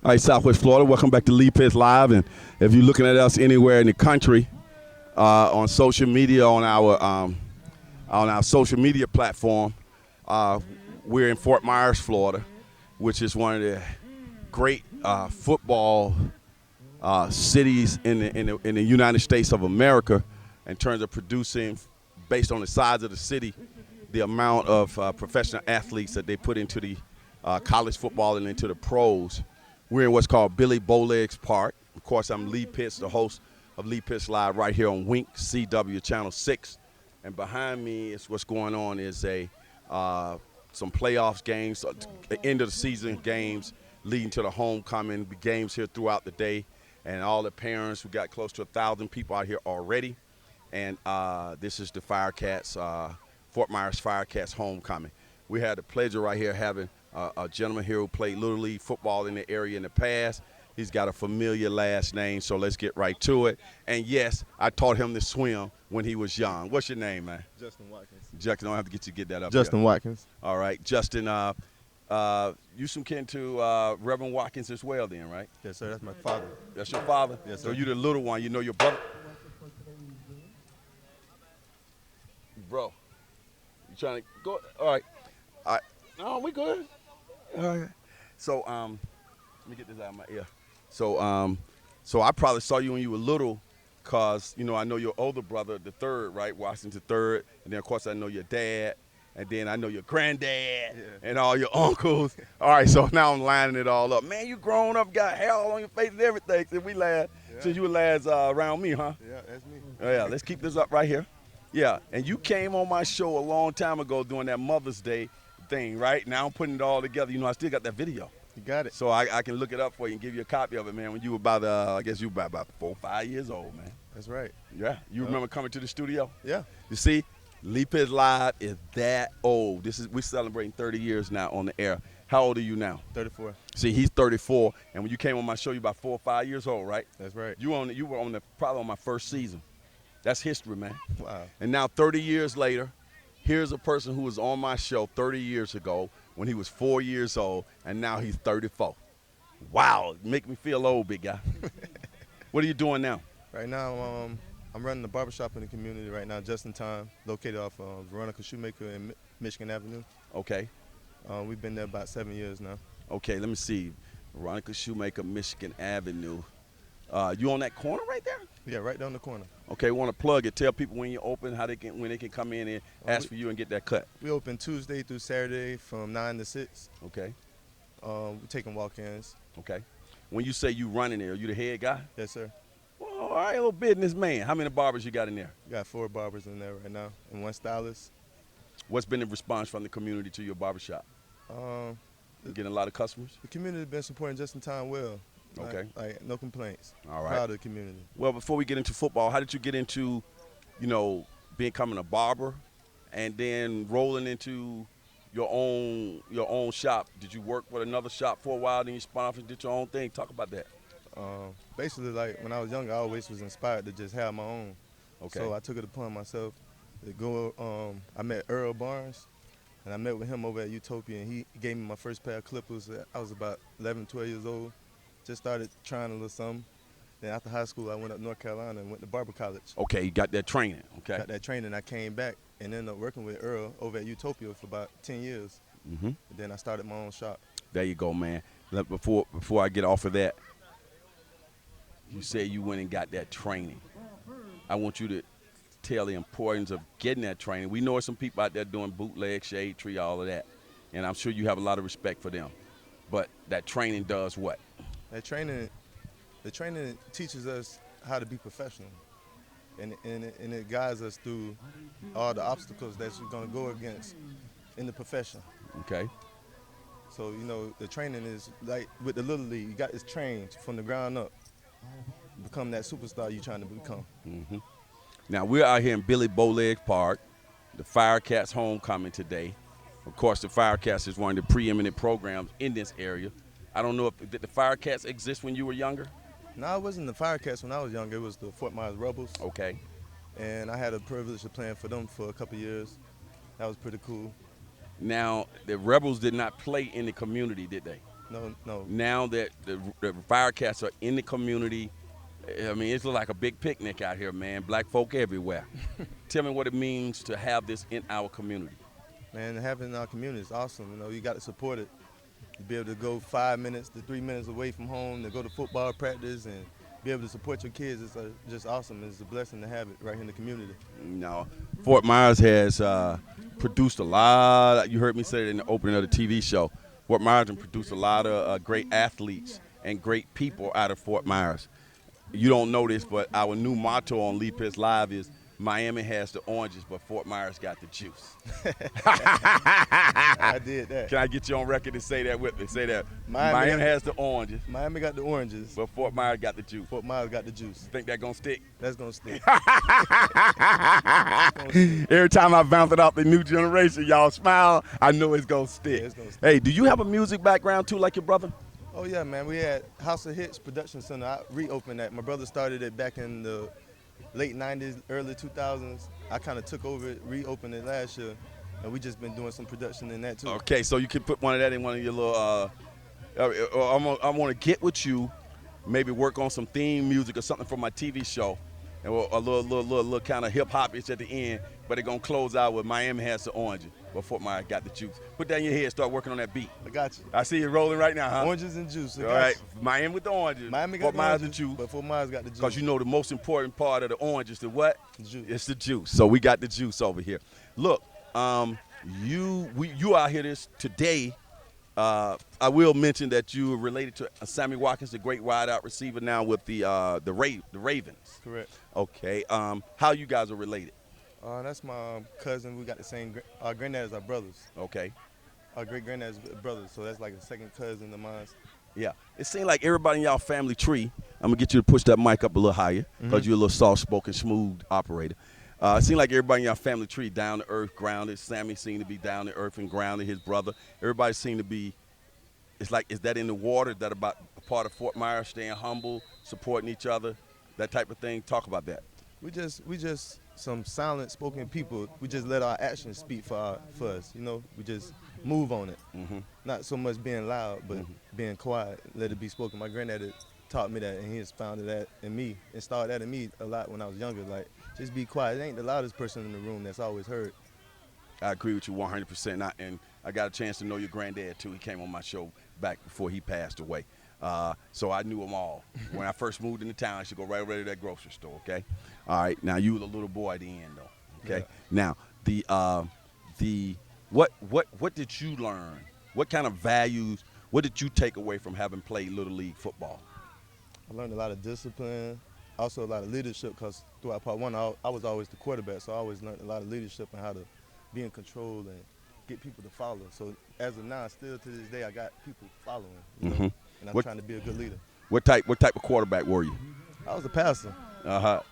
All right, Southwest Florida, welcome back to Lee Pitts Live. And if you're looking at us anywhere in the country, on social media, on our social media platform, we're in Fort Myers, Florida, which is one of the great football cities in the United States of America in terms of producing, based on the size of the city, the amount of professional athletes that they put into the college football and into the pros. We're in what's called Billy Bowlegs Park. Of course, I'm Lee Pitts, the host of Lee Pitts Live right here on Wink CW Channel 6. And behind me is what's going on is some playoffs games, end of the season games leading to the homecoming games here throughout the day. And all the parents, we got close to 1,000 people out here already. And this is the Firecats, Fort Myers Firecats homecoming. We had the pleasure right here having a gentleman here who played Little League football in the area in the past. He's got a familiar last name, so let's get right to it. And yes, I taught him to swim when he was young. What's your name, man? Justin Watkins. Justin, I don't have to get that up. Justin here. Watkins. All right, Justin, you some kin to Reverend Watkins as well then, right? Yes, sir. That's my father. That's your father? Yes, sir. So you the little one. You know your brother? Bro, you trying to go? All right. All right. No, we good. All right. So, let me get this out of my ear. So I probably saw you when you were little, cause I know your older brother, the third, right? Washington third, and then of course I know your dad, and then I know your granddad, and all your uncles. All right, so now I'm lining it all up. Man, you grown up, got hair all on your face and everything. Since you were last around me, huh? Yeah, that's me. Oh, yeah, let's keep this up right here. Yeah, and you came on my show a long time ago doing that Mother's Day thing, right? Now I'm putting it all together. I still got that video. You got it. So I can look it up for you and give you a copy of it, man, when you were about, I guess you were about 4 or 5 years old, man. That's right. Yeah. You remember coming to the studio? Yeah. You see, Lee Pitts Live is that old. We're celebrating 30 years now on the air. How old are you now? 34. See, he's 34, and when you came on my show, you about 4 or 5 years old, right? That's right. You were probably on my first season. That's history, man. Wow. And now 30 years later, here's a person who was on my show 30 years ago when he was 4 years old, and now he's 34. Wow, make me feel old, big guy. What are you doing now? Right now, I'm running a barbershop in the community right now, just in time, located off Veronica Shoemaker in Michigan Avenue. Okay. We've been there about 7 years now. Okay, let me see. Veronica Shoemaker, Michigan Avenue. You on that corner right there? Yeah, right down the corner. Okay, want to plug it. Tell people when you open, when they can come in and ask for you and get that cut. We open Tuesday through Saturday from 9 to 6. Okay. We're taking walk-ins. Okay. When you say you running there, are you the head guy? Yes, sir. Well, all right, little businessman. How many barbers you got in there? We got 4 barbers in there right now and 1 stylist. What's been the response from the community to your barbershop? You getting a lot of customers? The community has been supporting just in time well. Okay. Like no complaints. All right. Proud of the community. Well, before we get into football, how did you get into, becoming a barber and then rolling into your own shop? Did you work with another shop for a while, then you spun off and did your own thing? Talk about that. Basically, like when I was younger, I always was inspired to just have my own. Okay. So I took it upon myself to go. I met Earl Barnes, and I met with him over at Utopia, and he gave me my first pair of clippers. I was about 11, 12 years old. Just started trying a little something. Then after high school, I went up North Carolina and went to barber college. Okay, you got that training. Okay. Got that training. I came back and ended up working with Earl over at Utopia for about 10 years. Mm-hmm. And then I started my own shop. There you go, man. Before I get off of that, you said you went and got that training. I want you to tell the importance of getting that training. We know some people out there doing bootleg, shade tree, all of that. And I'm sure you have a lot of respect for them. But that training does what? The training teaches us how to be professional, and it guides us through all the obstacles that you're gonna go against in the profession. Okay. So the training is like with the Little League. You got this trained from the ground up, become that superstar you're trying to become. Mm-hmm. Now we're out here in Billy Bowlegs Park, the Firecats homecoming today. Of course, the Firecats is one of the preeminent programs in this area. I don't know if did the Firecats exist when you were younger? No, it wasn't the Firecats when I was younger. It was the Fort Myers Rebels. Okay. And I had a privilege of playing for them for a couple years. That was pretty cool. Now, the Rebels did not play in the community, did they? No. Now that the Firecats are in the community, I mean, it's like a big picnic out here, man. Black folk everywhere. Tell me what it means to have this in our community. Man, having in our community is awesome. You know, you got to support it. To be able to go 5 minutes to 3 minutes away from home to go to football practice and be able to support your kids is just awesome. It's a blessing to have it right here in the community. Now, Fort Myers has produced a lot. You heard me say it in the opening of the TV show. Fort Myers has produced a lot of great athletes and great people out of Fort Myers. You don't know this, but our new motto on Lee Pitts Live is Miami has the oranges, but Fort Myers got the juice. I did that. Can I get you on record to say that with me? Say that. Miami has the oranges. Miami got the oranges. But Fort Myers got the juice. Fort Myers got the juice. Think that gonna stick? That's gonna stick. Every time I bounce it off the new generation, y'all smile. I know it's gonna stick. Yeah, it's gonna stick. Hey, do you have a music background too, like your brother? Oh yeah, man. We had House of Hits Production Center. I reopened that. My brother started it back in the late 90s, early 2000s. I kind of took over it, reopened it last year, and we just been doing some production in that too. Okay, so you can put one of that in one of your little. I want to get with you, maybe work on some theme music or something for my TV show, and a little kind of hip hop-ish at the end. But it's gonna close out with Miami has the oranges, but Fort Myers got the juice. Put that in your head, start working on that beat. I got you. I see you rolling right now, huh? Oranges and juice. All right, Miami with the oranges. Miami got Fort the Myers oranges, the juice. but Fort Myers got the juice. Because you know the most important part of the orange is the what? The juice. It's the juice. So we got the juice over here. Look, you out here today. I will mention that you are related to Sammy Watkins, the great wideout receiver now with the Ravens. Correct. Okay. How you guys are related? That's my cousin. We got the same. Our granddad is our brothers. Okay. Our great granddad is brothers, so that's like a second cousin of mine. Yeah. It seems like everybody in y'all family tree. I'm gonna get you to push that mic up a little higher because you're a little soft-spoken, smooth operator. It seems like everybody in your family tree down to earth, grounded. Sammy seemed to be down to earth and grounded. His brother, everybody seemed to be. It's like, is that in the water? Is that about a part of Fort Myers, staying humble, supporting each other, that type of thing? Talk about that. We just some silent spoken people. We just let our actions speak for us. You know, we just move on it. Not so much being loud, but being quiet. Let it be spoken. My granddad taught me that, and he has founded that in me, and started that in me a lot when I was younger. Like, just be quiet. It ain't the loudest person in the room that's always heard. I agree with you 100%. And I got a chance to know your granddad, too. He came on my show back before he passed away. So I knew them all. When I first moved into town, I should go right over to that grocery store, okay? All right, now you were the little boy at the end, though, okay? Yeah. Now, what did you learn? What kind of values, what did you take away from having played Little League football? I learned a lot of discipline, also a lot of leadership, because throughout part one, I was always the quarterback, so I always learned a lot of leadership and how to be in control and get people to follow. So as of now, still to this day, I got people following, you know? And I'm trying to be a good leader. What type of quarterback were you? I was a passer.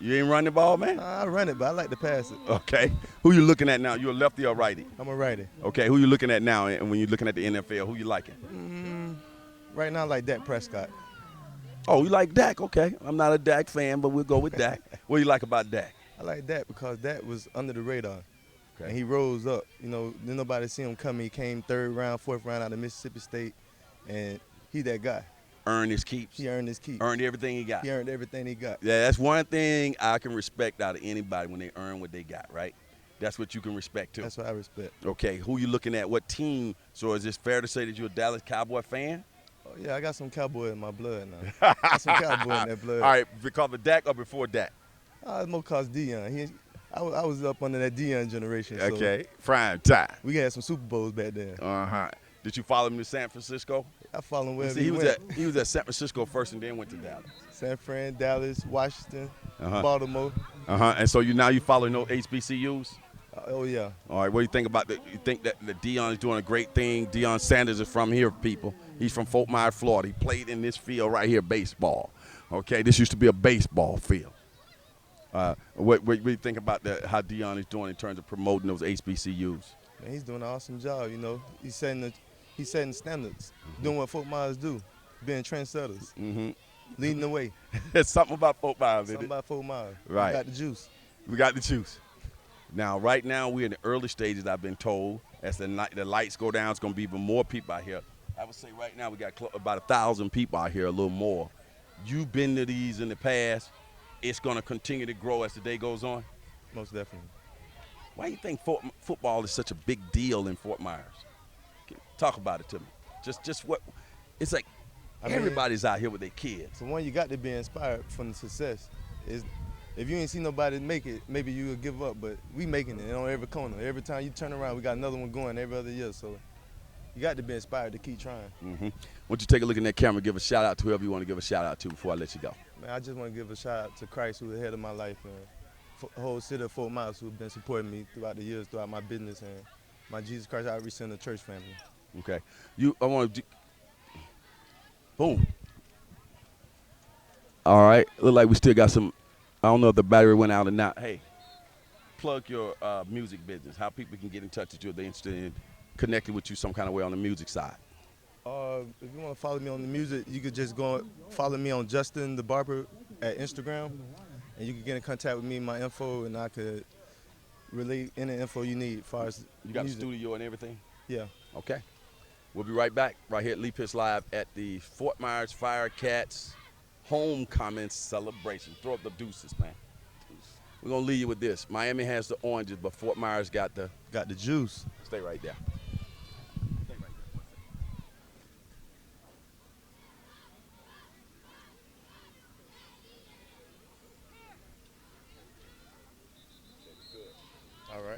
You ain't run the ball, man? I run it, but I like to pass it. Okay. Who you looking at now? You a lefty or righty? I'm a righty. Okay. Who you looking at now? And when you're looking at the NFL, who you liking? Right now, I like Dak Prescott. Oh, you like Dak? Okay. I'm not a Dak fan, but we'll go with Dak. What do you like about Dak? I like Dak because Dak was under the radar. Okay. And he rose up. You know, didn't nobody see him coming. He came third round, fourth round out of Mississippi State, and he that guy. Earned his keeps. He earned his keep. Earned everything he got. He earned everything he got. Yeah, that's one thing I can respect out of anybody when they earn what they got, right? That's what you can respect too. That's what I respect. Okay, who you looking at? What team? So is it fair to say that you're a Dallas Cowboy fan? Oh, yeah, I got some Cowboy in my blood now. I got some Cowboy in that blood. All right, because of Dak or before Dak? It's more because Deion. I was up under that Deion generation. So okay, prime time. we had some Super Bowls back then. Did you follow him to San Francisco? I followed him wherever he went. He was at San Francisco first and then went to Dallas. San Fran, Dallas, Washington, Baltimore. And so you following those HBCUs? Oh yeah. All right. What do you think about that? You think that Deion is doing a great thing? Deion Sanders is from here, people. He's from Fort Myers, Florida. He played in this field right here, baseball. Okay, this used to be a baseball field. What do you think about how Deion is doing in terms of promoting those HBCUs? Man, he's doing an awesome job. You know, he's setting standards, doing what Fort Myers do, being trendsetters, leading the way. There's something about Fort Myers. Something about Fort Myers. Right. We got the juice. We got the juice. Now, right now, we're in the early stages, I've been told. As the lights go down, it's going to be even more people out here. I would say right now we got about 1,000 people out here, a little more. You've been to these in the past. It's going to continue to grow as the day goes on. Most definitely. Why do you think football is such a big deal in Fort Myers? Talk about it to me. Just what it's like. Everybody's out here with their kids. So one, you got to be inspired from the success. If you ain't see nobody make it, maybe you would give up. But we making it on every corner. Every time you turn around, we got another one going every other year. So you got to be inspired to keep trying. Mm-hmm. Why don't you take a look in that camera, give a shout out to whoever you want to give a shout out to before I let you go. Man, I just want to give a shout out to Christ, who's the head of my life, and the whole city of Fort Myers, who've been supporting me throughout the years, throughout my business, and my Jesus Christ Outreach Center church family. Okay. I want to. Boom. All right. Look like we still got some. I don't know if the battery went out or not. Hey, plug your music business. How people can get in touch with you if they're interested in connecting with you some kind of way on the music side. If you want to follow me on the music, you could just go follow me on Justin the Barber at Instagram, and you can get in contact with me, my info, and I could relay any info you need as far as You got music. the studio and everything? Yeah. Okay. We'll be right back right here at Lee Pitts Live at the Fort Myers Firecats homecoming celebration. Throw up the deuces, man. We're going to leave you with this. Miami has the oranges, but Fort Myers got the Got the juice. Stay right there.